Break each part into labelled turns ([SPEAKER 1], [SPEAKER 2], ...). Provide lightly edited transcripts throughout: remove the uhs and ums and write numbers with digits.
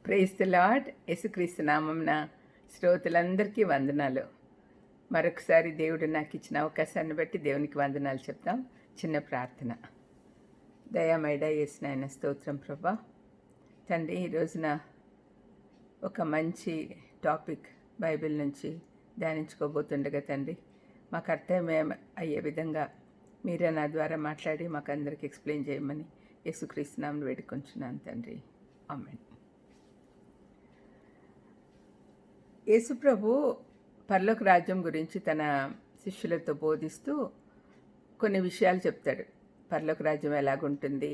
[SPEAKER 1] Praise the lord. యేసుక్రీస్తు నామమున శ్రోతలందరికీ వందనాలు. మరొకసారి దేవుడు నాకు ఇచ్చిన అవకాశాన్ని బట్టి దేవునికి వందనాలు చెప్తాం. చిన్న ప్రార్థన. దయామయడ యేసునాయన స్తోత్రం ప్రభా. తండ్రి, ఈ రోజున ఒక మంచి టాపిక్ బైబిల్ నుంచి ధ్యానించుకోబోతుండగా తండ్రి, మాకు అర్థమయం అయ్యే విధంగా మీరే నా ద్వారా మాట్లాడి మాకు అందరికి ఎక్స్ప్లెయిన్ చేయమని యేసుక్రీస్తు నామమున వేడుకొంచున్నాను తండ్రి. ఆమేన్. యేసుప్రభు పరలోక రాజ్యం గురించి తన శిష్యులతో బోధిస్తూ కొన్ని విషయాలు చెప్తాడు. పరలోక రాజ్యం ఎలాగుంటుంది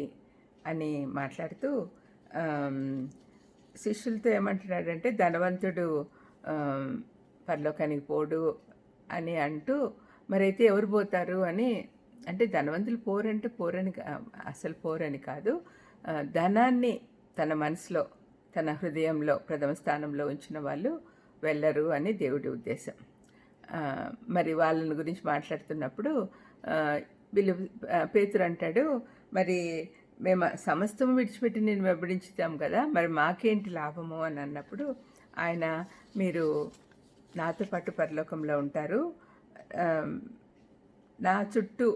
[SPEAKER 1] అని మాట్లాడుతూ శిష్యులతో ఏమంటున్నాడంటే, ధనవంతుడు పరలోకానికి పోడు అని అంటూ, మరైతే ఎవరు పోతారు అని అంటే, ధనవంతులు పోరంటే పోరని అసలు పోరని కాదు, ధనాన్ని తన మనసులో తన హృదయంలో ప్రథమ స్థానంలో ఉంచిన వాళ్ళు వెళ్ళరు అని దేవుడి ఉద్దేశం. మరి వాళ్ళని గురించి మాట్లాడుతున్నప్పుడు వీళ్ళు పేతురు అంటాడు, మరి మేము సమస్తము విడిచిపెట్టి నేను వెంబడించుతాం కదా, మరి మాకేంటి లాభము అని అన్నప్పుడు ఆయన, మీరు నాతో పాటు పరలోకంలో ఉంటారు, నా చుట్టూ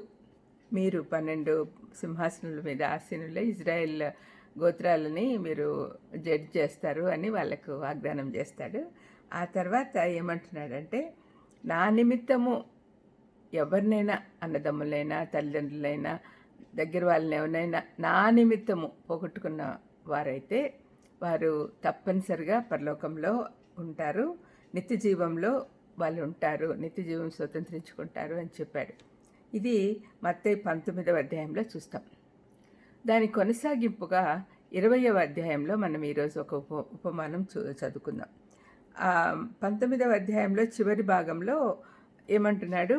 [SPEAKER 1] మీరు 12 సింహాసనాల మీద ఆసీనులై ఇజ్రాయెల్ గోత్రాలని మీరు జడ్జ్ చేస్తారు అని వాళ్ళకు వాగ్దానం చేస్తాడు. ఆ తర్వాత ఏమంటున్నాడంటే, నా నిమిత్తము ఎవరినైనా, అన్నదమ్ములైనా తల్లిదండ్రులైనా దగ్గర వాళ్ళని ఎవరైనా నా నిమిత్తము పోగొట్టుకున్న వారైతే వారు తప్పనిసరిగా పరలోకంలో ఉంటారు, నిత్య జీవంలో వాళ్ళు ఉంటారు, నిత్య జీవం స్వతంత్రించుకుంటారు అని చెప్పాడు. ఇది మత్తయి 19వ అధ్యాయంలో చూస్తాం. దాని కొనసాగింపుగా 20వ అధ్యాయంలో మనం ఈరోజు ఒక ఉపమానం చదువుకుందాం. 19వ అధ్యాయంలో చివరి భాగంలో ఏమంటున్నాడు,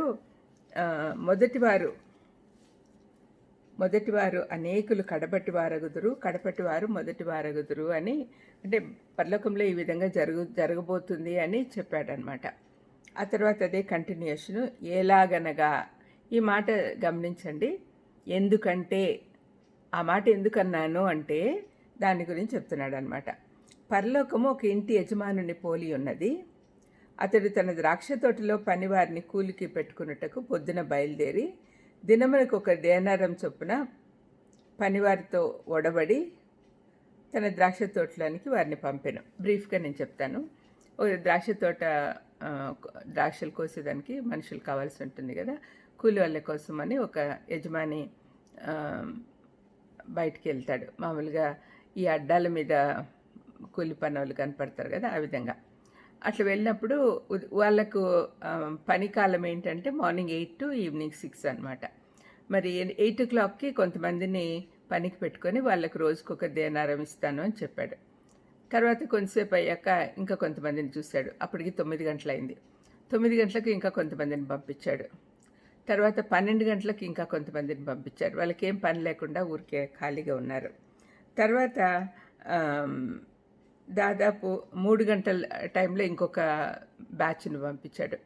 [SPEAKER 1] మొదటివారు అనేకులు కడపటివారగుదురు, కడపటివారు మొదటివారగుదురు అని, అంటే పరలోకంలో ఈ విధంగా జరగబోతుంది అని చెప్పాడనమాట. ఆ తర్వాత అదే కంటిన్యూషను. ఎలాగనగా, ఈ మాట గమనించండి. ఎందుకంటే, ఆ మాట ఎందుకన్నాను అంటే దాని గురించి చెప్తున్నాడు అనమాట. పరలోకము ఒక ఇంటి యజమానుని పోలి ఉన్నది. అతడు తన ద్రాక్ష తోటలో పనివారిని కూలికి పెట్టుకున్నట్టుకు పొద్దున బయలుదేరి దినమునకు 1 దేనారం చొప్పున పనివారితో ఒడబడి తన ద్రాక్ష తోటలోనికి వారిని పంపెను. బ్రీఫ్గా నేను చెప్తాను. ఒక ద్రాక్ష తోట, ద్రాక్షలు కోసేదానికి మనుషులు కావాల్సి ఉంటుంది కదా, కూలి వాళ్ళ కోసం అని ఒక యజమాని బయటికి వెళ్తాడు. మామూలుగా ఈ అడ్డాల మీద కూలి పని వాళ్ళు కనపడతారు కదా, ఆ విధంగా అట్లా వెళ్ళినప్పుడు వాళ్ళకు పని కాలం ఏంటంటే మార్నింగ్ 8 to ఈవినింగ్ 6 అనమాట. మరి 8 o'clockకి కొంతమందిని పనికి పెట్టుకొని వాళ్ళకు రోజుకు 1 దేనారం ఇస్తాను అని చెప్పాడు. తర్వాత కొంతసేపు అయ్యాక ఇంకా కొంతమందిని చూశాడు. అప్పటికి 9 గంటలైంది. 9 గంటలకు ఇంకా కొంతమందిని పంపించాడు. తర్వాత 12 గంటలకు ఇంకా కొంతమందిని పంపించారు. వాళ్ళకి ఏం పని లేకుండా ఊరికే ఖాళీగా ఉన్నారు. తర్వాత దాదాపు 3 గంటల టైంలో ఇంకొక బ్యాచ్ను పంపించాడు.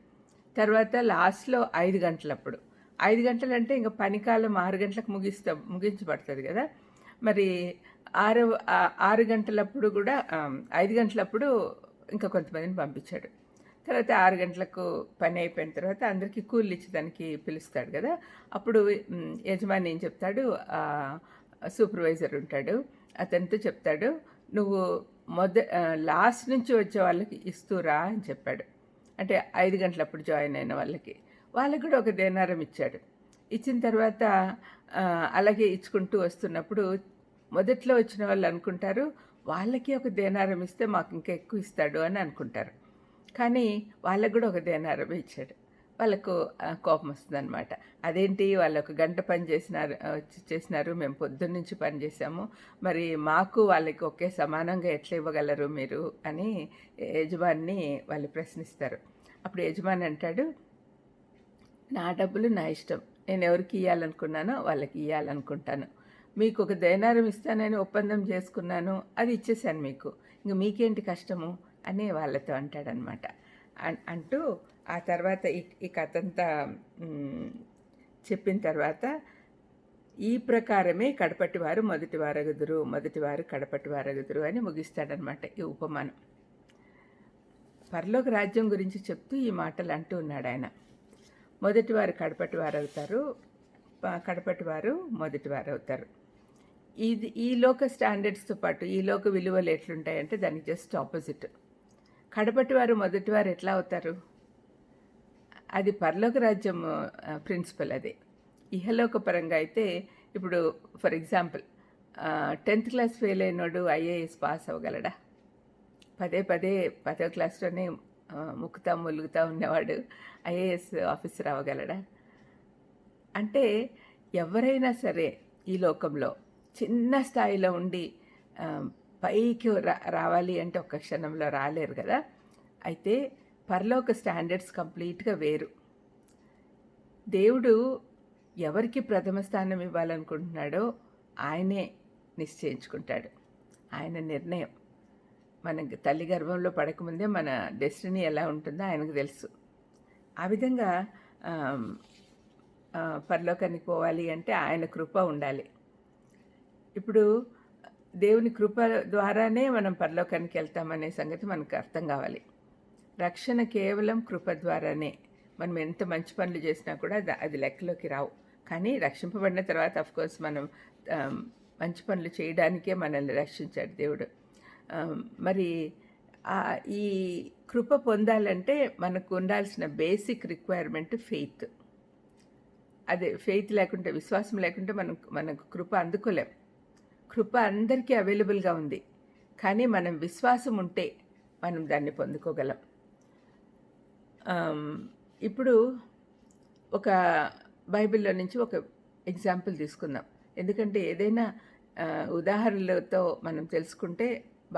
[SPEAKER 1] తర్వాత లాస్ట్లో 5 గంటలప్పుడు, 5 గంటలంటే ఇంకా పనికాలం 6 గంటలకు ముగించబడుతుంది కదా, మరి 6 గంటలప్పుడు కూడా 5 గంటలప్పుడు ఇంకా కొంతమందిని పంపించాడు. తర్వాత 6 గంటలకు పని అయిపోయిన తర్వాత అందరికీ కూలి ఇచ్చేదానికి పిలుస్తాడు కదా, అప్పుడు యజమాని ఏం చెప్తాడు, సూపర్వైజర్ ఉంటాడు, అతనితో చెప్తాడు, నువ్వు లాస్ట్ నుంచి వచ్చే వాళ్ళకి ఇస్తూరా అని చెప్పాడు. అంటే 5 గంటలప్పుడు జాయిన్ అయిన వాళ్ళకి కూడా 1 దేనారం ఇచ్చాడు. ఇచ్చిన తర్వాత అలాగే ఇచ్చుకుంటూ వస్తున్నప్పుడు మొదట్లో వచ్చిన వాళ్ళు అనుకుంటారు, వాళ్ళకి 1 దేనారం ఇస్తే మాకు ఇంకా ఎక్కువ ఇస్తాడు అని అనుకుంటారు. కానీ వాళ్ళకు కూడా 1 దేనారం ఇచ్చాడు. వాళ్ళకు కోపం వస్తుందన్నమాట. అదేంటి, వాళ్ళు 1 గంట పని చేసినారు, మేము పొద్దున్న నుంచి పని చేసాము, మరి మాకు వాళ్ళకి ఒకే సమానంగా ఎట్లా ఇవ్వగలరు మీరు అని యజమాని వాళ్ళు ప్రశ్నిస్తారు. అప్పుడు యజమాని అంటాడు, నా డబ్బులు నా ఇష్టం, నేను ఎవరికి ఇవ్వాలనుకున్నానో వాళ్ళకి ఇవ్వాలనుకుంటాను, మీకు 1 దేనారం ఇస్తానని ఒప్పందం చేసుకున్నాను, అది ఇచ్చేసాను మీకు, ఇంక మీకేంటి కష్టము అని వాళ్ళతో అంటాడనమాట. అంటూ ఆ తర్వాత ఈ కథంతా చెప్పిన తర్వాత ఈ ప్రకారమే కడపటి వారు మొదటి వారగుదురు, మొదటి వారు కడపటి వారగుదురు అని ముగిస్తాడనమాట ఈ ఉపమానం. పరలోక రాజ్యం గురించి చెప్తూ ఈ మాటలు అంటూ ఉన్నాడు ఆయన. మొదటి వారు కడపటి వారు అవుతారు, కడపటి వారు మొదటి వారు అవుతారు. ఈ లోక స్టాండర్డ్స్తో పాటు ఈ లోక విలువలు ఎట్లుంటాయంటే దానికి జస్ట్ ఆపోజిట్. కడపటి వారు మొదటి వారు ఎట్లా అవుతారు? అది పరలోక రాజ్యం ప్రిన్సిపల్. అదే ఇహలోక పరంగా అయితే ఇప్పుడు for example 10th class fail అయినోడు ఐఏఎస్ పాస్ అవ్వగలడా? పదే 10వ క్లాస్లోనే ముక్కుతా ములుగుతా ఉన్నవాడు ఐఏఎస్ ఆఫీసర్ అవ్వగలడా? అంటే ఎవరైనా సరే ఈ లోకంలో చిన్న స్థాయిలో ఉండి పైకి రావాలి అంటే ఒక్క క్షణంలో రాలేరు కదా. అయితే పరలోక స్టాండర్డ్స్ కంప్లీట్గా వేరు. దేవుడు ఎవరికి ప్రథమ స్థానం ఇవ్వాలనుకుంటున్నాడో ఆయనే నిశ్చయించుకుంటాడు. ఆయన నిర్ణయం. మన తల్లి గర్భంలో పడకముందే మన డెస్టినీ ఎలా ఉంటుందో ఆయనకు తెలుసు. ఆ విధంగా పరలోకానికి పోవాలి అంటే ఆయన కృప ఉండాలి. ఇప్పుడు దేవుని కృప ద్వారానే మనం పరలోకానికి వెళ్తామనే సంగతి మనకు అర్థం కావాలి. రక్షణ కేవలం కృప ద్వారానే. మనం ఎంత మంచి పనులు చేసినా కూడా అది లెక్కలోకి రావు. కానీ రక్షింపబడిన తర్వాత అఫ్కోర్స్ మనం మంచి పనులు చేయడానికే మనల్ని రక్షించాడు దేవుడు. మరి ఈ కృప పొందాలంటే మనకు ఉండాల్సిన బేసిక్ రిక్వైర్మెంట్ ఫెయిత్. అదే ఫెయిత్ లేకుంటే, విశ్వాసం లేకుంటే మనకు కృప అందుకోలేం. కృప అందరికీ అవైలబుల్గా ఉంది, కానీ మనం విశ్వాసం ఉంటే మనం దాన్ని పొందుకోగలం. ఇప్పుడు ఒక బైబిల్లో నుంచి ఒక ఎగ్జాంపుల్ తీసుకుందాం. ఎందుకంటే ఏదైనా ఉదాహరణలతో మనం తెలుసుకుంటే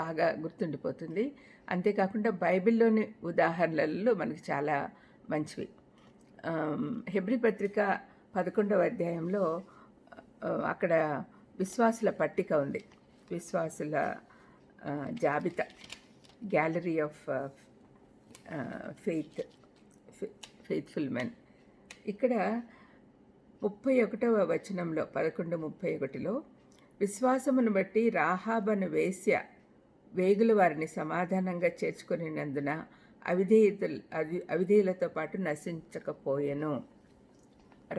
[SPEAKER 1] బాగా గుర్తుండిపోతుంది. అంతేకాకుండా బైబిల్లోని ఉదాహరణలలో మనకి చాలా మంచివి. హెబ్రీ పత్రిక 11వ అధ్యాయంలో అక్కడ విశ్వాసుల పట్టిక ఉంది. విశ్వాసుల జాబితా, గ్యాలరీ ఆఫ్ ఫెయిత్ఫుల్ మెన్. ఇక్కడ 31వ వచనంలో 11:31లో విశ్వాసమును బట్టి రాహాబను వేశ్య వేగుల వారిని సమాధానంగా చేర్చుకునేందున అవిధేయులతో పాటు నశించకపోయెను.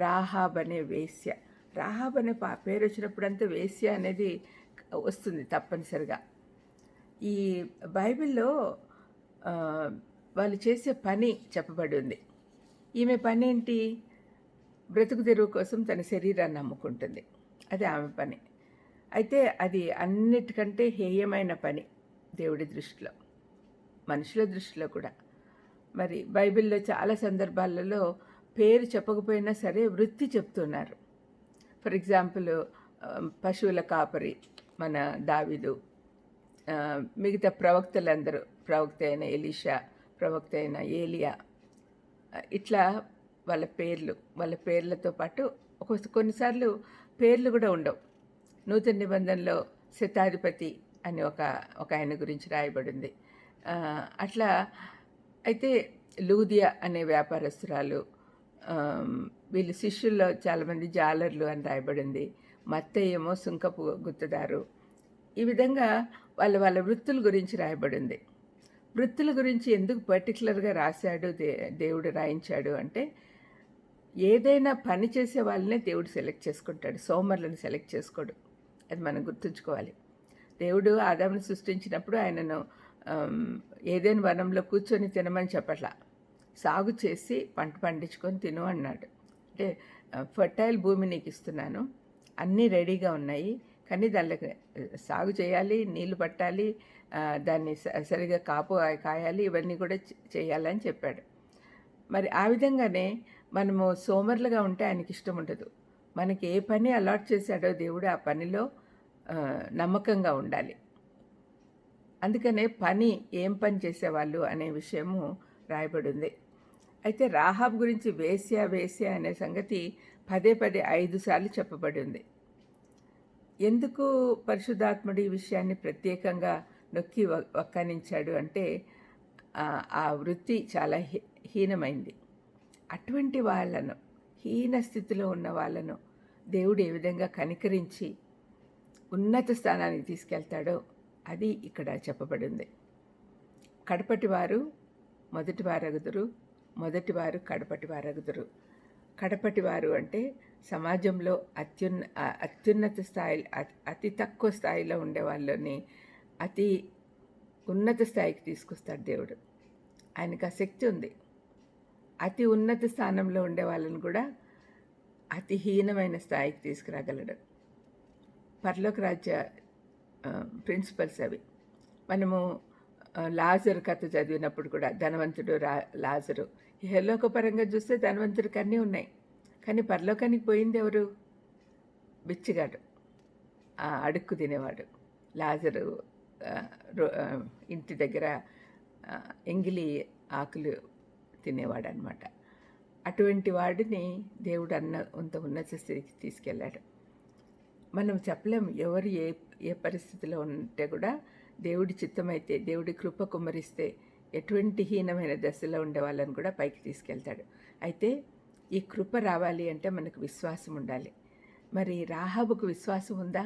[SPEAKER 1] రాహాబ్ అనే వేశ్య. రాహాబ్ అనే పేరు వచ్చినప్పుడంతా వేశ్య అనేది వస్తుంది తప్పనిసరిగా. ఈ బైబిల్లో వాళ్ళు చేసే పని చెప్పబడి ఉంది. ఈమె పని ఏంటి? బ్రతుకు తెరువు కోసం తన శరీరాన్ని అమ్ముకుంటుంది. అది ఆమె పని. అయితే అది అన్నిటికంటే హేయమైన పని దేవుడి దృష్టిలో, మనుషుల దృష్టిలో కూడా. మరి బైబిల్లో చాలా సందర్భాలలో పేరు చెప్పకపోయినా సరే వృత్తి చెప్తున్నారు. ఫర్ ఎగ్జాంపుల్ పశువుల కాపరి మన దావీదు, మిగతా ప్రవక్తలందరూ, ప్రవక్త అయిన ఎలీషా, ప్రవక్త అయిన ఏలియా, ఇట్లా వాళ్ళ పేర్లతో పాటు కొన్నిసార్లు పేర్లు కూడా ఉండవు. నూతన నిబంధనలో శతాధిపతి అని ఒక ఆయన గురించి రాయబడింది. అట్లా అయితే లూదియా అనే వ్యాపారస్తురాలు, వీళ్ళు శిష్యుల్లో చాలామంది జాలర్లు అని రాయబడింది. మత్తయి ఏమో సుంకపు గుత్తదారు. ఈ విధంగా వాళ్ళ వృత్తుల గురించి రాయబడింది. వృత్తుల గురించి ఎందుకు పర్టికులర్గా రాశాడు దేవుడు రాయించాడు అంటే, ఏదైనా పని చేసే వాళ్ళనే దేవుడు సెలెక్ట్ చేసుకుంటాడు, సోమరులను సెలెక్ట్ చేసుకోడు. అది మనం గుర్తుంచుకోవాలి. దేవుడు ఆదామును సృష్టించినప్పుడు ఆయనను ఏదైనా వనంలో కూర్చొని తినమని చెప్పట్లా, సాగు చేసి పంట పండించుకొని తిను అన్నాడు. అంటే ఫర్టైల్ భూమి నీకు ఇస్తున్నాను, అన్నీ రెడీగా ఉన్నాయి, కానీ దానికి సాగు చేయాలి, నీళ్లు పట్టాలి, దాన్ని సరిగా కాపు కాయాలి, ఇవన్నీ కూడా చేయాలని చెప్పాడు. మరి ఆ విధంగానే మనము సోమరులుగా ఉంటే ఆయనకి ఇష్టం ఉండదు. మనకి ఏ పని అలాట్ చేశాడో దేవుడు ఆ పనిలో నమ్మకంగా ఉండాలి. అందుకనే ఏం పని చేసేవాళ్ళు అనే విషయము రాయబడింది. అయితే రాహాబ్ గురించి వేశ్య అనే సంగతి 5 సార్లు చెప్పబడి ఉంది. ఎందుకు పరిశుద్ధాత్ముడు ఈ విషయాన్ని ప్రత్యేకంగా నొక్కి వక్కానించాడు అంటే, ఆ వృత్తి చాలా హీనమైంది. అటువంటి వాళ్ళను, హీన స్థితిలో ఉన్న వాళ్ళను దేవుడు ఏ విధంగా కనికరించి ఉన్నత స్థానానికి తీసుకెళ్తాడో అది ఇక్కడ చెప్పబడింది. కడపటివారు మొదటివారగుదురు, మొదటివారు కడపటివారగుదురు. కడపటివారు అంటే సమాజంలో అత్యున్నత స్థాయి, అతి తక్కువ స్థాయిలో ఉండే వాళ్ళని అతి ఉన్నత స్థాయికి తీసుకొస్తాడు దేవుడు. ఆయనకు ఆ శక్తి ఉంది. అతి ఉన్నత స్థానంలో ఉండే వాళ్ళని కూడా అతి హీనమైన స్థాయికి తీసుకురాగలడు. పరలోక రాజ్య ప్రిన్సిపల్స్ అవి. మనము లాజరు కథ చదివినప్పుడు కూడా ధనవంతుడు లాజరు ఇహలోక పరంగా చూస్తే ధనవంతుడికి అన్నీ ఉన్నాయి, కానీ పరలోకానికి పోయింది ఎవరు? బిచ్చిగాడు, అడుక్కు తినేవాడు. లాజరు ఇంటి దగ్గర ఎంగిలి ఆకులు తినేవాడు అనమాట. అటువంటి వాడిని దేవుడు అంత ఉన్నత స్థితికి తీసుకెళ్ళాడు. మనం చెప్పలేం ఎవరు ఏ పరిస్థితిలో ఉంటే కూడా దేవుడి చిత్తమైతే, దేవుడి కృప కుమ్మరిస్తే ఎటువంటి హీనమైన దశలో ఉండే వాళ్ళని కూడా పైకి తీసుకెళ్తాడు. అయితే ఈ కృప రావాలి అంటే మనకు విశ్వాసం ఉండాలి. మరి రాహాబుకు విశ్వాసం ఉందా?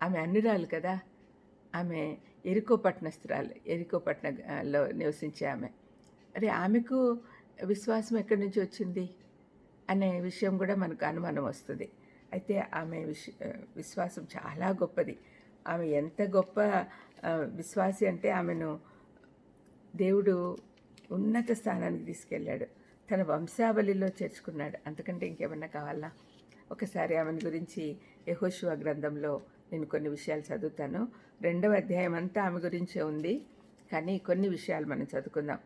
[SPEAKER 1] ఆమె అన్యురాలు కదా, ఆమె ఎరికో పట్టణస్థురాలు, ఎరికో పట్టణంలో నివసించే ఆమె. అరే ఆమెకు విశ్వాసం ఎక్కడి నుంచి వచ్చింది అనే విషయం కూడా మనకు అనుమానం వస్తుంది. అయితే ఆమె విశ్వాసం చాలా గొప్పది. ఆమె ఎంత గొప్ప విశ్వాసి అంటే ఆమెను దేవుడు ఉన్నత స్థానానికి తీసుకెళ్ళాడు, తన వంశావళిలో చేర్చుకున్నాడు. అంతకంటే ఇంకేమన్నా కావాలా? ఒకసారి ఆమెను గురించి యెహోషువ గ్రంథంలో నేను కొన్ని విషయాలు చదువుతాను. 2వ అధ్యాయం అంతా ఆమె గురించే ఉంది, కానీ కొన్ని విషయాలు మనం చదువుకుందాం.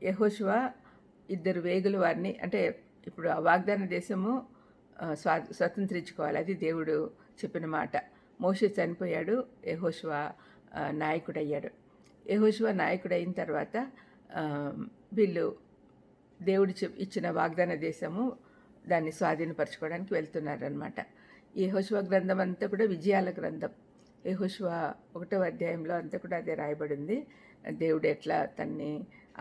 [SPEAKER 1] యెహోషువ 2 వేగుల వారిని, అంటే ఇప్పుడు ఆ వాగ్దాన దేశము స్వతంత్రించుకోవాలి, అది దేవుడు చెప్పిన మాట. మోషే చనిపోయాడు, యెహోషువ నాయకుడయ్యాడు. యెహోషువ నాయకుడైన తర్వాత వీళ్ళు దేవుడు ఇచ్చిన వాగ్దాన దేశము దాన్ని స్వాధీనపరచుకోవడానికి వెళ్తున్నారనమాట. యెహోషువ గ్రంథం అంతా కూడా విజయాల గ్రంథం. యెహోషువ 1వ అధ్యాయంలో అంతా కూడా అదే రాయబడింది, దేవుడు ఎట్లా తన్ని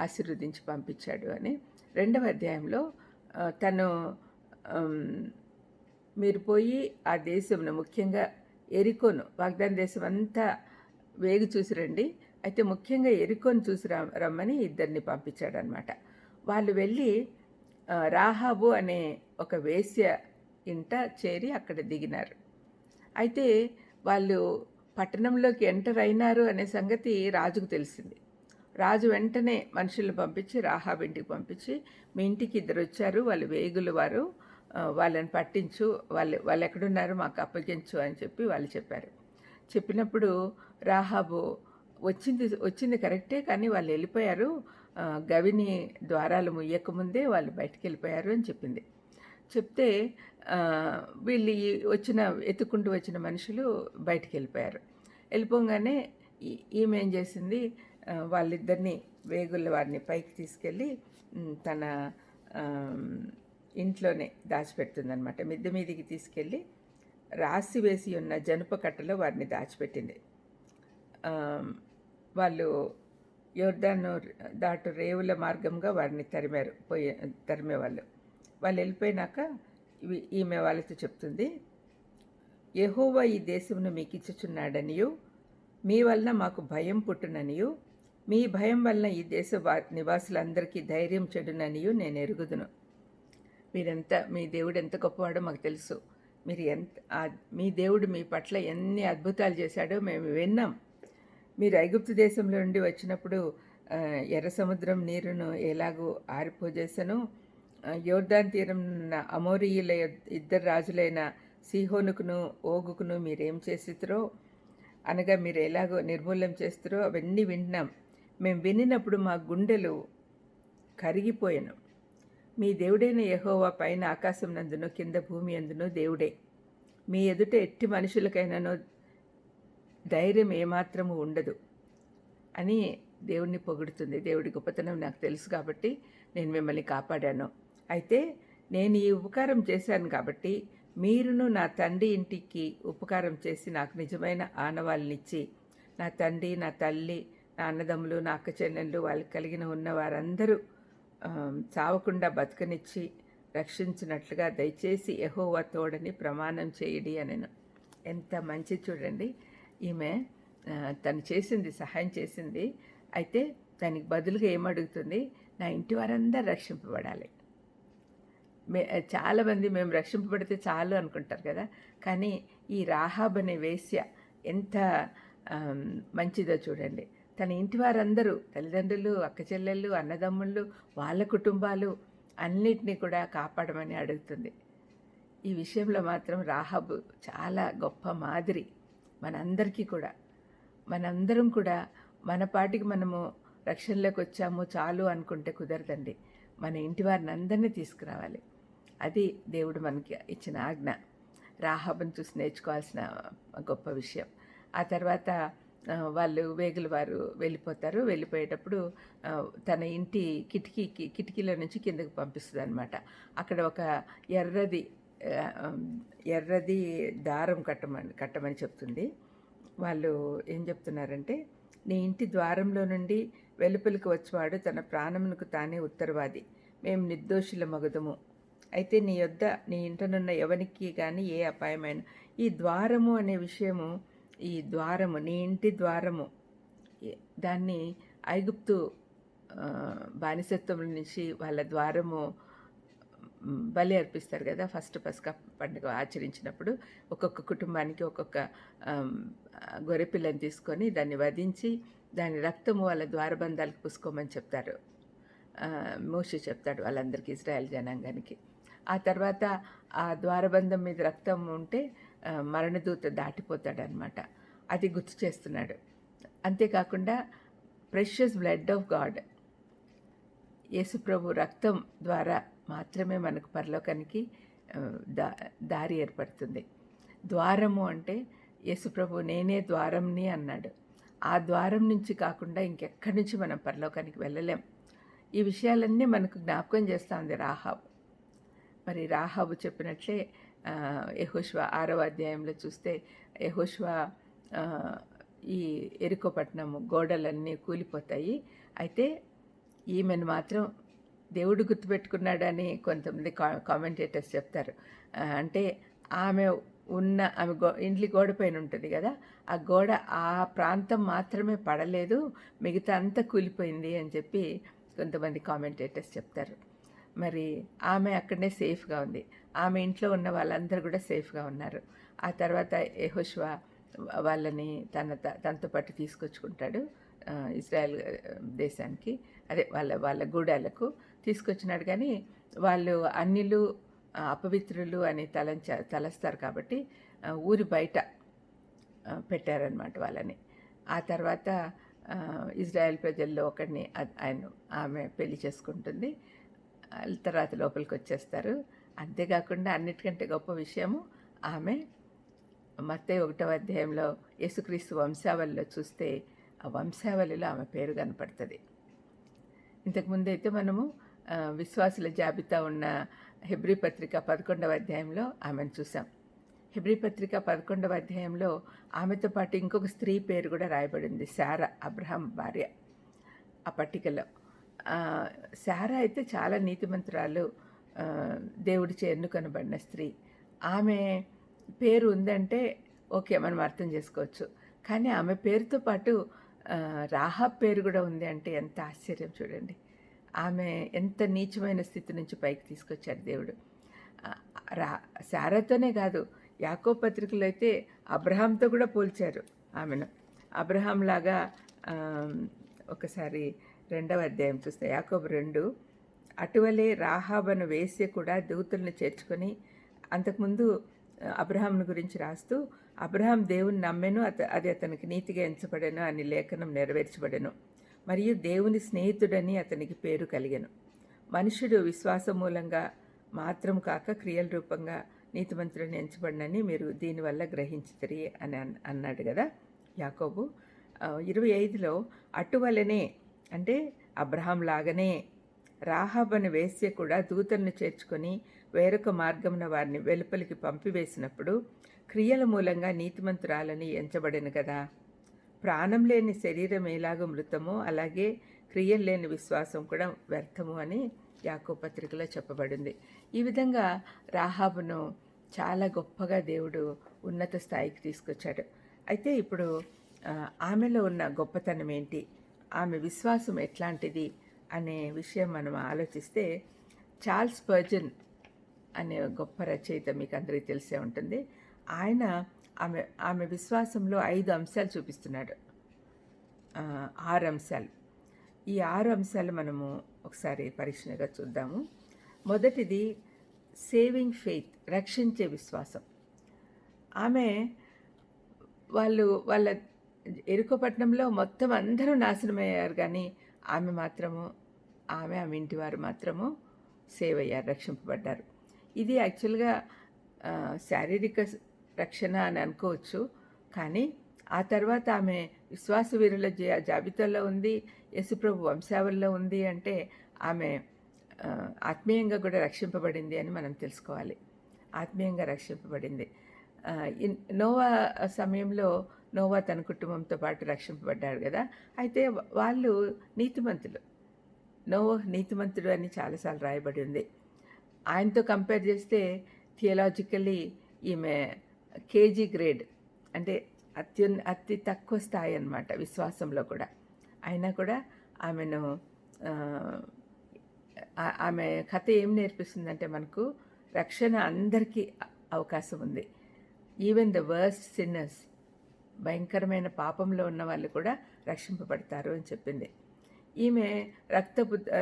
[SPEAKER 1] ఆశీర్వదించి పంపించాడు అని. 2వ అధ్యాయంలో తను మీరు పోయి ఆ దేశంను, ముఖ్యంగా ఎరికోను, వాగ్దాన దేశం అంతా వేగు చూసి రండి, అయితే ముఖ్యంగా ఎరికోను చూసి రమ్మని 2 పంపించాడనమాట. వాళ్ళు వెళ్ళి రాహాబు అనే ఒక వేశ్య ఇంట చేరి అక్కడ దిగినారు. అయితే వాళ్ళు పట్టణంలోకి ఎంటర్ అయినారు అనే సంగతి రాజుకు తెలిసింది. రాజు వెంటనే మనుషులను పంపించి రాహాబు ఇంటికి పంపించి, మీ ఇంటికి 2 వచ్చారు, వాళ్ళు వేగులు వారు, వాళ్ళని పట్టించు, వాళ్ళు ఎక్కడున్నారు మాకు అప్పగించు అని చెప్పి వాళ్ళు చెప్పారు. చెప్పినప్పుడు రాహాబు వచ్చింది కరెక్టే, కానీ వాళ్ళు వెళ్ళిపోయారు, గవిని ద్వారాలు ముయ్యకముందే వాళ్ళు బయటికి వెళ్ళిపోయారు అని చెప్పింది. చెప్తే వీళ్ళు ఎత్తుకుంటూ వచ్చిన మనుషులు బయటికి వెళ్ళిపోయారు. వెళ్ళిపోగానే ఈమె ఏం చేసింది, వాళ్ళిద్దరిని వేగుల వారిని పైకి తీసుకెళ్ళి తన ఇంట్లోనే దాచిపెడుతుందనమాట. మిద్దె మీదికి తీసుకెళ్ళి రాసి వేసి ఉన్న జనుప కట్టలో వారిని దాచిపెట్టింది. వాళ్ళు యోర్దాను దాటు రేవుల మార్గంగా వారిని తరిమేవాళ్ళు. వాళ్ళు వెళ్ళిపోయినాక ఈమె వాళ్ళతో చెప్తుంది, యెహోవా ఈ దేశమును మీకు ఇచ్చుచున్నాడనియు, మీ వలన మాకు భయం పుట్టుననియు, మీ భయం వలన ఈ దేశ నివాసులందరికీ ధైర్యం చెడుననియు నేను ఎరుగుదును. మీ దేవుడు ఎంత గొప్పవాడో మాకు తెలుసు. మీ దేవుడు మీ పట్ల ఎన్ని అద్భుతాలు చేశాడో మేము విన్నాం. మీరు ఐగుప్తు దేశంలో నుండి వచ్చినప్పుడు ఎర్ర సముద్రం నీరును ఎలాగూ ఆరిపోజేసను, యోర్దాన్ తీరం అమోరీయుల 2 రాజులైన సీహోనుకును ఓగుకును మీరేం చేసిరో, అనగా మీరు ఎలాగో నిర్మూలన చేస్తారో అవన్నీ విన్నాం. మేము వినినప్పుడు మా గుండెలు కరిగిపోయాను. మీ దేవుడైన యెహోవా పైన ఆకాశం నందును కింద భూమి అందును దేవుడే. మీ ఎదుట ఎట్టి మనుషులకైనానో ధైర్యం ఏమాత్రము ఉండదు అని దేవుడిని పొగుడుతుంది. దేవుడి గొప్పతనం నాకు తెలుసు కాబట్టి నేను మిమ్మల్ని కాపాడాను. అయితే నేను ఈ ఉపకారం చేశాను కాబట్టి మీరును నా తండ్రి ఇంటికి ఉపకారం చేసి నాకు నిజమైన ఆనవాళ్ళనిచ్చి, నా తండ్రి, నా తల్లి, నా అన్నదమ్ములు, నా అక్క చెల్లెళ్ళు, వాళ్ళకి కలిగిన ఉన్న వారందరూ చావకుండా బతకనిచ్చి రక్షించినట్లుగా దయచేసి యెహోవా తోడని ప్రమాణం చేయడి అనెను. ఎంత మంచి చూడండి. ఈమె తను చేసింది, సహాయం చేసింది. అయితే దానికి బదులుగా ఏమడుగుతుంది? నా ఇంటి వారందరూ రక్షింపబడాలి. చాలామంది మేము రక్షింపబడితే చాలు అనుకుంటారు కదా. కానీ ఈ రాహాబ్ అనే వేశ్య ఎంత మంచిదో చూడండి. తన ఇంటి వారందరూ, తల్లిదండ్రులు, అక్క చెల్లెళ్ళు, అన్నదమ్ముళ్ళు, వాళ్ళ కుటుంబాలు అన్నిటినీ కూడా కాపాడమని అడుగుతుంది. ఈ విషయంలో మాత్రం రాహాబు చాలా గొప్ప మాదిరి మనందరికీ కూడా. మనందరం కూడా మన పాటికి మనము రక్షణలోకి వచ్చాము చాలు అనుకుంటే కుదరదండి. మన ఇంటి వారిని అందరినీ తీసుకురావాలి. అది దేవుడు మనకి ఇచ్చిన ఆజ్ఞ. రాహాబుని చూసి నేర్చుకోవాల్సిన గొప్ప విషయం. ఆ తర్వాత వాళ్ళు వేగుల వారు వెళ్ళిపోతారు. వెళ్ళిపోయేటప్పుడు తన ఇంటి కిటికీలో నుంచి కిందకి పంపిస్తుంది అనమాట. అక్కడ ఒక ఎర్రది దారం కట్టమని చెప్తుంది. వాళ్ళు ఏం చెప్తున్నారంటే, నీ ఇంటి ద్వారంలో నుండి వెలుపలికి వచ్చేవాడు తన ప్రాణమునకు తానే ఉత్తరవాది, మేము నిర్దోషుల మగుదము. అయితే నీ ఇంటనున్న ఎవనికి కానీ ఏ అపాయమైన. ఈ ద్వారము అనే విషయము, ఈ ద్వారము నీ ఇంటి ద్వారము, దాన్ని ఐగుప్తు బానిసత్వం నుంచి వాళ్ళ ద్వారము బలి అర్పిస్తారు కదా. ఫస్ట్ పస్కా పండుగ ఆచరించినప్పుడు ఒక్కొక్క కుటుంబానికి ఒక్కొక్క గొర్రెపిల్లని తీసుకొని దాన్ని వధించి దాని రక్తము వాళ్ళ ద్వారబంధాలకు పూసుకోమని చెప్తారు. మోషే చెప్తాడు వాళ్ళందరికీ, ఇశ్రాయేల్ జనాంగానికి. ఆ తర్వాత ఆ ద్వారబంధం మీద రక్తం ఉంటే మరణదూత దాటిపోతాడనమాట. అది గుర్తు చేస్తున్నాడు. అంతేకాకుండా ప్రెషియస్ బ్లడ్ ఆఫ్ గాడ్, యేసుప్రభు రక్తం ద్వారా మాత్రమే మనకు పరలోకానికి దారి ఏర్పడుతుంది. ద్వారము అంటే యేసుప్రభు నేనే ద్వారంని అన్నాడు. ఆ ద్వారం నుంచి కాకుండా ఇంకెక్కడి నుంచి మనం పరలోకానికి వెళ్ళలేం. ఈ విషయాలన్నీ మనకు జ్ఞాపకం చేస్తూ ఉంది రాహాబు. మరి రాహాబు చెప్పినట్లే యెహోషువ 6వ అధ్యాయంలో చూస్తే యెహోషువ ఈ ఎరికో పట్టణము గోడలన్నీ కూలిపోతాయి. అయితే ఈమెను మాత్రం దేవుడు గుర్తుపెట్టుకున్నాడని కొంతమంది కామెంటేటర్స్ చెప్తారు. అంటే ఆమె ఇంటి గోడ పైన ఉంటుంది కదా, ఆ గోడ ఆ ప్రాంతం మాత్రమే పడలేదు, మిగతా అంతా కూలిపోయింది అని చెప్పి కొంతమంది కామెంటేటర్స్ చెప్తారు. మరి ఆమె అక్కడనే సేఫ్గా ఉంది. ఆమె ఇంట్లో ఉన్న వాళ్ళందరూ కూడా సేఫ్గా ఉన్నారు. ఆ తర్వాత యెహోషువ వాళ్ళని తనతో పాటు తీసుకొచ్చుకుంటాడు ఇజ్రాయెల్ దేశానికి, అదే వాళ్ళ గూడాలకు తీసుకొచ్చినాడు. కానీ వాళ్ళు అన్యులు, అపవిత్రులు అని తలస్తారు కాబట్టి ఊరి బయట పెట్టారనమాట వాళ్ళని. ఆ తర్వాత ఇజ్రాయెల్ ప్రజల్లో ఒకరిని ఆమె పెళ్లి చేసుకుంటుంది. తర్వాత లోపలికి వచ్చేస్తారు. అంతేకాకుండా అన్నిటికంటే గొప్ప విషయము, ఆమె మత్తయి 1వ అధ్యాయంలో యేసుక్రీస్తు వంశావళిలో చూస్తే ఆ వంశావళిలో ఆమె పేరు కనపడుతుంది. ఇంతకుముందు అయితే మనము విశ్వాసుల జాబితా ఉన్న హెబ్రీ పత్రిక 11వ అధ్యాయంలో ఆమెను చూసాం. హెబ్రీ పత్రిక 11వ అధ్యాయంలో ఆమెతో పాటు ఇంకొక స్త్రీ పేరు కూడా రాయబడింది, శారా, అబ్రహాం భార్య. ఆ పట్టికలో శారా అయితే చాలా నీతిమంతురాలు, దేవుడిచే ఎన్నుకొనబడిన స్త్రీ. ఆమె పేరు ఉందంటే ఓకే, మనం అర్థం చేసుకోవచ్చు. కానీ ఆమె పేరుతో పాటు రాహాబ్ పేరు కూడా ఉంది అంటే ఎంత ఆశ్చర్యం చూడండి. ఆమె ఎంత నీచమైన స్థితి నుంచి పైకి తీసుకొచ్చాడు దేవుడు. శారాతోనే కాదు, యాకోబు పత్రికలో అయితే అబ్రహాంతో కూడా పోల్చారు ఆమెను. అబ్రహాం లాగా ఒకసారి 2వ అధ్యాయం చూస్తే యాకోబు 2, అటువలే రాహాబను వేశ్య కూడా దూతలను చేర్చుకొని, అంతకుముందు అబ్రహాంను గురించి రాస్తూ, అబ్రహాం దేవుని నమ్మెను, అది అతనికి నీతిగా ఎంచబడెను అని లేఖనం నెరవేర్చబడెను, మరియు దేవుని స్నేహితుడని అతనికి పేరు కలిగెను. మనుషుడు విశ్వాసం మూలంగా మాత్రం కాక క్రియల రూపంగా నీతిమంతుడని ఎంచబడినని మీరు దీనివల్ల గ్రహించితిరి అని అన్నాడు కదా యాకోబు. 25లో అటువలనే అంటే అబ్రహాం లాగానే రాహాబ్ అనే వేశ్య కూడా దూతలను చేర్చుకొని వేరొక మార్గమున వారిని వెలుపలికి పంపివేసినప్పుడు క్రియల మూలంగా నీతిమంతురాలని ఎంచబడెను కదా. ప్రాణం లేని శరీరం ఎలాగో మృతమో అలాగే క్రియలు లేని విశ్వాసం కూడా వ్యర్థము అని యాకోబు పత్రికలో చెప్పబడింది. ఈ విధంగా రాహాబును చాలా గొప్పగా దేవుడు ఉన్నత స్థాయికి తీసుకొచ్చాడు. అయితే ఇప్పుడు ఆమెలో ఉన్న గొప్పతనం ఏంటి, ఆమె విశ్వాసం ఎట్లాంటిది అనే విషయం మనం ఆలోచిస్తే, చార్ల్స్ స్పర్జన్ అనే గొప్ప రచయిత మీకు అందరికీ తెలిసే ఉంటుంది. ఆయన ఆమె ఆమె విశ్వాసంలో 5 అంశాలు చూపిస్తున్నాడు. 6 అంశాలు. ఈ 6 అంశాలు మనము ఒకసారి పరీక్షగా చూద్దాము. మొదటిది సేవింగ్ ఫెయిత్, రక్షించే విశ్వాసం. ఆమె వాళ్ళ ఎరుకో పట్టణంలో మొత్తం అందరూ నాశనమయ్యారు, కానీ ఆమె ఇంటి వారు మాత్రము సేవ్ అయ్యారు, రక్షింపబడ్డారు. ఇది యాక్చువల్గా శారీరక రక్షణ అని అనుకోవచ్చు, కానీ ఆ తర్వాత ఆమె విశ్వాస వీరుల జాబితాలో ఉంది, యేసుప్రభు వంశావళిలో ఉంది. అంటే ఆమె ఆత్మీయంగా కూడా రక్షింపబడింది అని మనం తెలుసుకోవాలి. ఆత్మీయంగా రక్షింపబడింది. నోవా సమయంలో నోవా తన కుటుంబంతో పాటు రక్షింపబడ్డాడు కదా. అయితే వాళ్ళు నీతిమంతులు. నోవా నీతిమంతుడు అని చాలాసార్లు రాయబడి ఉంది. ఆయనతో కంపేర్ చేస్తే థియలాజికల్లీ ఈమె కేజీ గ్రేడ్, అంటే అతి తక్కువ స్థాయి అన్నమాట విశ్వాసంలో కూడా. అయినా కూడా ఆమె కథ ఏం నేర్పిస్తుందంటే, మనకు రక్షణ అందరికీ అవకాశం ఉంది. ఈవెన్ ద వర్స్ట్ సిన్నర్స్, భయంకరమైన పాపంలో ఉన్న వాళ్ళు కూడా రక్షింపబడతారు అని చెప్పింది. ఈమె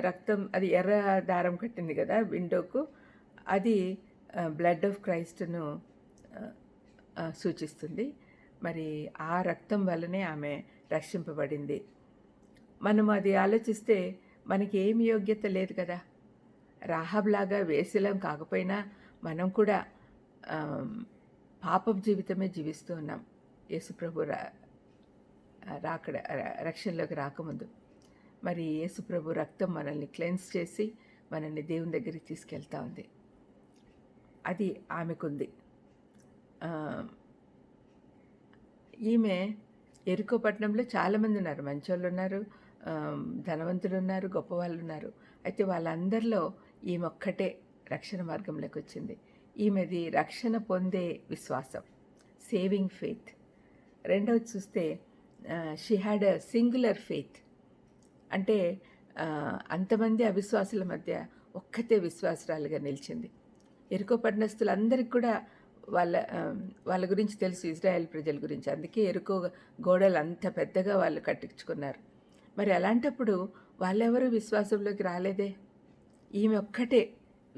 [SPEAKER 1] రక్తం అది ఎర్ర దారం కట్టింది కదా విండోకు, అది బ్లడ్ ఆఫ్ క్రైస్ట్ను సూచిస్తుంది. మరి ఆ రక్తం వల్లనే ఆమె రక్షింపబడింది. మనం అది ఆలోచిస్తే మనకి ఏమి యోగ్యత లేదు కదా. రాహాబ్లాగా వేసలం కాకపోయినా మనం కూడా పాపపు జీవితమే జీవిస్తూ ఉన్నాం. యేసుప్రభు రక్షణలోకి రాకముందు. మరి యేసుప్రభు రక్తం మనల్ని క్లెన్స్ చేసి మనల్ని దేవుని దగ్గరికి తీసుకెళ్తా ఉంది. అది ఆమెకుంది. ఈమె ఎరుకో పట్టణంలో చాలామంది ఉన్నారు, మంచోళ్ళు ఉన్నారు, ధనవంతులు ఉన్నారు, గొప్పవాళ్ళు ఉన్నారు. అయితే వాళ్ళందరిలో ఈమె ఒక్కటే రక్షణ మార్గంలోకి వచ్చింది. ఈమెది రక్షణ పొందే విశ్వాసం, సేవింగ్ ఫెయిత్. రెండవది చూస్తే she had a singular faith. అంటే అంతమంది అవిశ్వాసుల మధ్య ఒక్కతే విశ్వాసురాలుగా నిలిచింది. ఎరుకో పట్టణస్తులందరికీ కూడా వాళ్ళ గురించి తెలుసు, ఇజ్రాయెల్ ప్రజల గురించి. అందుకే ఎరుకో గోడలు అంత పెద్దగా వాళ్ళు కట్టించుకున్నారు. మరి అలాంటప్పుడు వాళ్ళెవరూ విశ్వాసంలోకి రాలేదే, ఈమె ఒక్కటే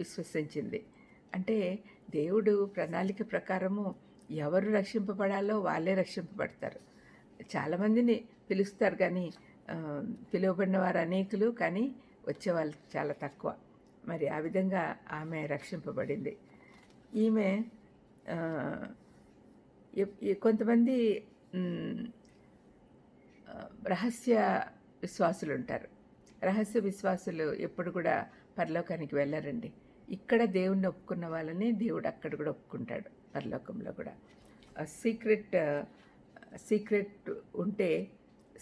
[SPEAKER 1] విశ్వసించింది. అంటే దేవుడు ప్రణాళిక ప్రకారము ఎవరు రక్షింపబడాలో వాళ్ళే రక్షింపబడతారు. చాలామందిని పిలుస్తారు, కానీ పిలువబడిన వారు అనేకులు, కానీ వచ్చేవాళ్ళు చాలా తక్కువ. మరి ఆ విధంగా ఆమె రక్షింపబడింది. ఈమె కొంతమంది రహస్య విశ్వాసులు ఉంటారు. రహస్య విశ్వాసులు ఎప్పుడు కూడా పరలోకానికి వెళ్ళరండి. ఇక్కడ దేవుణ్ణి ఒప్పుకున్న వాళ్ళని దేవుడు అక్కడ కూడా ఒప్పుకుంటాడు, పరలోకంలో కూడా. సీక్రెట్ ఉంటే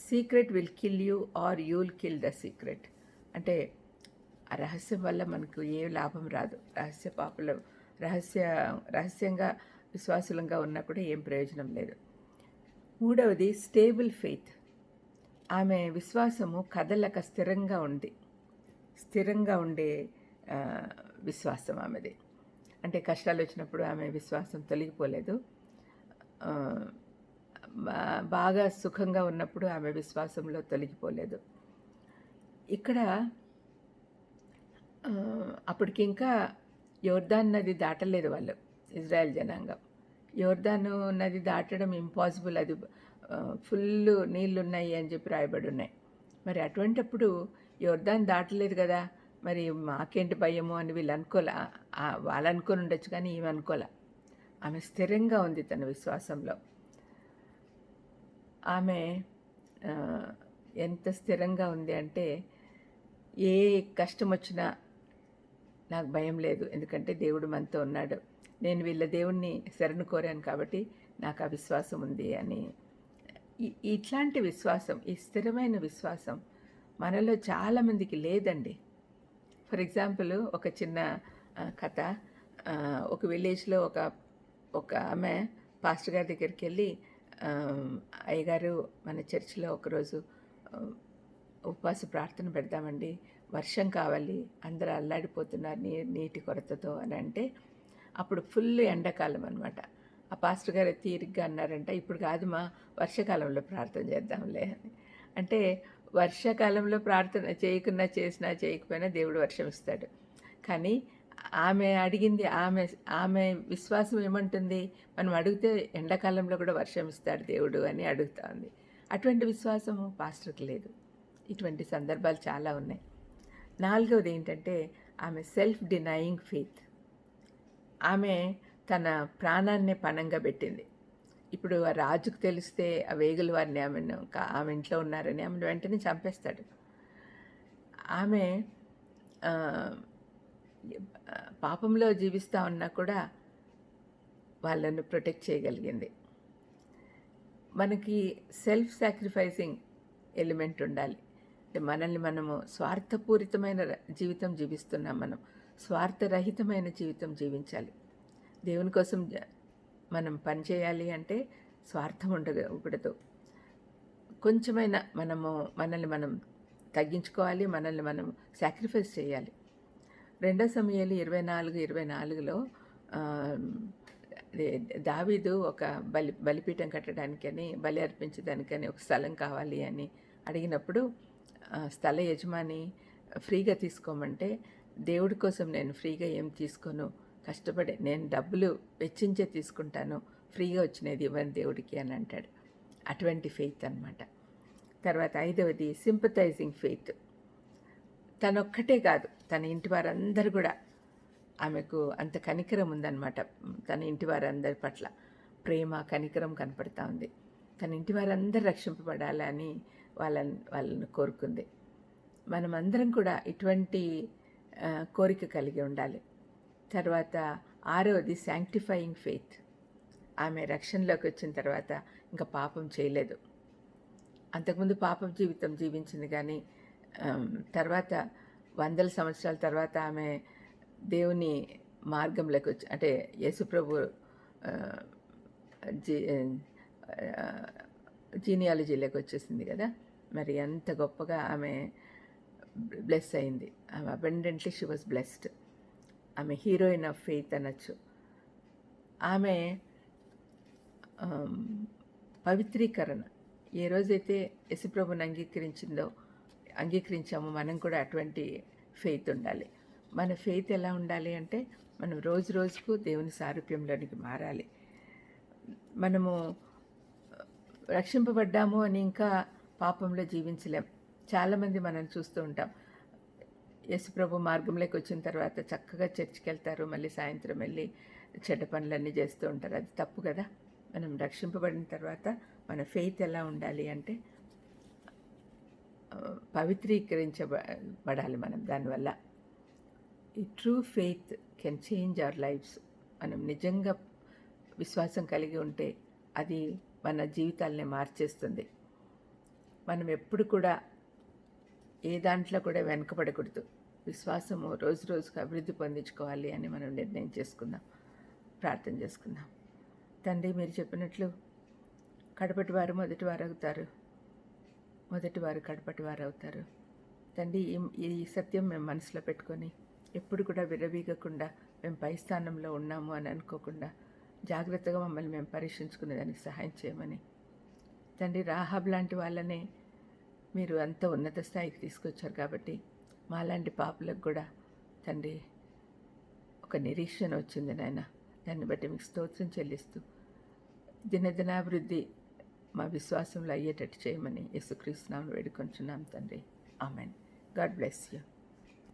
[SPEAKER 1] secret will kill you or you will kill the secret. అంటే ఆ రహస్యం వల్ల మనకు ఏ లాభం రాదు. రహస్యంగా విశ్వాసులంగా ఉన్నా కూడా ఏం ప్రయోజనం లేదు. మూడవది స్టేబుల్ ఫెయిత్. ఆమె విశ్వాసము కదలక స్థిరంగా ఉండే విశ్వాసం ఆమెది. అంటే కష్టాలు వచ్చినప్పుడు ఆమె విశ్వాసం తొలగిపోలేదు. బాగా సుఖంగా ఉన్నప్పుడు ఆమె విశ్వాసంలో తొలగిపోలేదు. ఇక్కడ అప్పటికి ఇంకా యోర్దాన్ నది దాటలేదు వాళ్ళు, ఇజ్రాయెల్ జనాంగం. యోర్దాను నది దాటడం ఇంపాసిబుల్, అది ఫుల్ నీళ్ళున్నాయి అని చెప్పి రాయబడి ఉన్నాయి. మరి అటువంటప్పుడు యోర్దాన్ దాటలేదు కదా, మరి మాకేంటి భయము అని వీళ్ళు అనుకోలే. వాళ్ళు అనుకొని ఉండొచ్చు, కానీ ఈమె అనుకోలే. ఆమె స్థిరంగా ఉంది తన విశ్వాసంలో. ఆమె ఎంత స్థిరంగా ఉంది అంటే, ఏ కష్టం వచ్చినా నాకు భయం లేదు, ఎందుకంటే దేవుడు మనతో ఉన్నాడు, నేను వీళ్ళ దేవుణ్ణి శరణు కోరాను కాబట్టి నాకు ఆ విశ్వాసం ఉంది అని. ఇట్లాంటి విశ్వాసం, ఈ స్థిరమైన విశ్వాసం మనలో చాలామందికి లేదండి. ఫర్ ఎగ్జాంపుల్, ఒక చిన్న కథ. ఒక విలేజ్‌లో ఒక ఆమె పాస్టర్ గారి దగ్గరికి వెళ్ళి, అయ్యగారు మన చర్చిలో ఒకరోజు ఆహ్, ఉపవాస ప్రార్థన పెడదామండి, వర్షం కావాలి, అందరూ అల్లాడిపోతున్నారు నీటి కొరతతో అని అంటే, అప్పుడు ఫుల్ ఎండాకాలం అనమాట. ఆ పాస్టర్ గారు తీరిగ్గా అన్నారంట, ఇప్పుడు కాదు మా, వర్షాకాలంలో ప్రార్థన చేద్దాంలే అని. అంటే వర్షాకాలంలో ప్రార్థన చేయకున్నా చేసినా చేయకపోయినా దేవుడు వర్షం ఇస్తాడు. కానీ ఆమె అడిగింది, ఆమె విశ్వాసం ఏమంటుంది, మనం అడిగితే ఎండాకాలంలో కూడా వర్షం ఇస్తాడు దేవుడు అని అడుగుతా ఉంది. అటువంటి విశ్వాసము పాస్టర్కి లేదు. ఇటువంటి సందర్భాలు చాలా ఉన్నాయి. నాలుగవది ఏంటంటే ఆమె సెల్ఫ్ డినయింగ్ ఫెయిత్. ఆమె తన ప్రాణాన్నే పణంగా పెట్టింది. ఇప్పుడు ఆ రాజుకు తెలిస్తే ఆ వేగుల వారిని ఆమె ఇంట్లో ఉన్నారని ఆమెను వెంటనే చంపేస్తాడు. ఆమె పాపంలో జీవిస్తూ ఉన్నా కూడా వాళ్ళను ప్రొటెక్ట్ చేయగలిగింది. మనకి సెల్ఫ్ సాక్రిఫైసింగ్ ఎలిమెంట్ ఉండాలి. మనల్ని మనము స్వార్థపూరితమైన జీవితం జీవిస్తున్నాం. మనం స్వార్థరహితమైన జీవితం జీవించాలి. దేవుని కోసం మనం పనిచేయాలి అంటే స్వార్థం ఉండకూడదు. కొంచెమైనా మనల్ని మనం తగ్గించుకోవాలి, మనల్ని మనం సాక్రిఫైస్ చేయాలి. 2 సమూయేలు 24:24లో దావీదు ఒక బలిపీఠం కట్టడానికని, బలి అర్పించడానికని ఒక స్థలం కావాలి అని అడిగినప్పుడు స్థల యజమాని ఫ్రీగా తీసుకోమంటే, దేవుడి కోసం నేను ఫ్రీగా ఏం తీసుకోను, కష్టపడి నేను డబ్బులు వెచ్చించే తీసుకుంటాను, ఫ్రీగా వచ్చినది ఇవ్వని దేవుడికి అని అంటాడు. అటువంటి ఫెయిత్ అనమాట. తర్వాత 5వది సింపథైజింగ్ ఫెయిత్. తనొక్కటే కాదు, తన ఇంటి వారందరూ కూడా, ఆమెకు అంత కనికరం ఉందన్నమాట. తన ఇంటి వారందరి పట్ల ప్రేమ, కనికరం కనపడతా ఉంది. తన ఇంటి వారందరూ రక్షింపబడాలని వాళ్ళను కోరుకుంది. మనమందరం కూడా ఇటువంటి కోరిక కలిగి ఉండాలి. తర్వాత 6వది శాంక్టిఫైయింగ్ ఫెయిత్. ఆమె రక్షణలోకి వచ్చిన తర్వాత ఇంకా పాపం చేయలేదు. అంతకుముందు పాపం జీవితం జీవించింది, కానీ తర్వాత 100 సంవత్సరాల తర్వాత ఆమె దేవుని మార్గంలోకి వచ్చి, అంటే యేసుప్రభు జీనియాలజీలోకి వచ్చేసింది కదా. మరి అంత గొప్పగా ఆమె బ్లెస్ అయింది. ఆమె అబండెంట్లీ షీ వాజ్ బ్లెస్డ్. ఆమె హీరోయిన్ ఆఫ్ ఫెయిత్ అనొచ్చు. ఆమె పవిత్రీకరణ, ఏ రోజైతే యేసుప్రభుని అంగీకరించామో మనం కూడా అటువంటి ఫెయిత్ ఉండాలి. మన ఫెయిత్ ఎలా ఉండాలి అంటే, మనం రోజు రోజుకు దేవుని సారూప్యంలోనికి మారాలి. మనము రక్షింపబడ్డాము అని ఇంకా పాపంలో జీవించలేం. చాలామంది మనం చూస్తూ ఉంటాం, యేసుప్రభు మార్గంలోకి వచ్చిన తర్వాత చక్కగా చర్చికి వెళ్తారు, మళ్ళీ సాయంత్రం వెళ్ళి చెడ్డ పనులన్నీ చేస్తూ ఉంటారు. అది తప్పు కదా. మనం రక్షింపబడిన తర్వాత మన ఫెయిత్ ఎలా ఉండాలి అంటే, పవిత్రీకరించబడాలి మనం. దానివల్ల ఈ true faith can change our lives. మనం నిజంగా విశ్వాసం కలిగి ఉంటే అది మన జీవితాలని మార్చేస్తుంది. మనం ఎప్పుడు కూడా ఏ దాంట్లో కూడా వెనకబడకూడదు. విశ్వాసము రోజు రోజుకు అభివృద్ధి పొందించుకోవాలి అని మనం నిర్ణయం చేసుకుందాం. ప్రార్థన చేసుకుందాం. తండ్రి, మీరు చెప్పినట్లు కడపటి వారు మొదటివారు అవుతారు, మొదటివారు కడపటి వారు అవుతారు. తండ్రి, ఈ సత్యం మేము మనసులో పెట్టుకొని ఎప్పుడు కూడా విరవీగకుండా మేము పై స్థానంలో ఉన్నాము అని అనుకోకుండా జాగ్రత్తగా మమ్మల్ని మేము పరీక్షించుకునేదానికి సహాయం చేయమని. తండ్రి, రాహాబ్ లాంటి వాళ్ళనే మీరు అంత ఉన్నత స్థాయికి తీసుకొచ్చారు కాబట్టి మాలాంటి పాపులకు కూడా తండ్రి ఒక నిరీక్షణ వచ్చింది నాయన. దాన్ని బట్టి మీకు స్తోత్రం చెల్లిస్తూ దినదినాభివృద్ధి మా విశ్వాసంలో అయ్యేటట్టు చేయమని యేసుక్రీస్తు నామములో వేడుకొంచున్నాం తండ్రి. ఆమెన్. God bless you.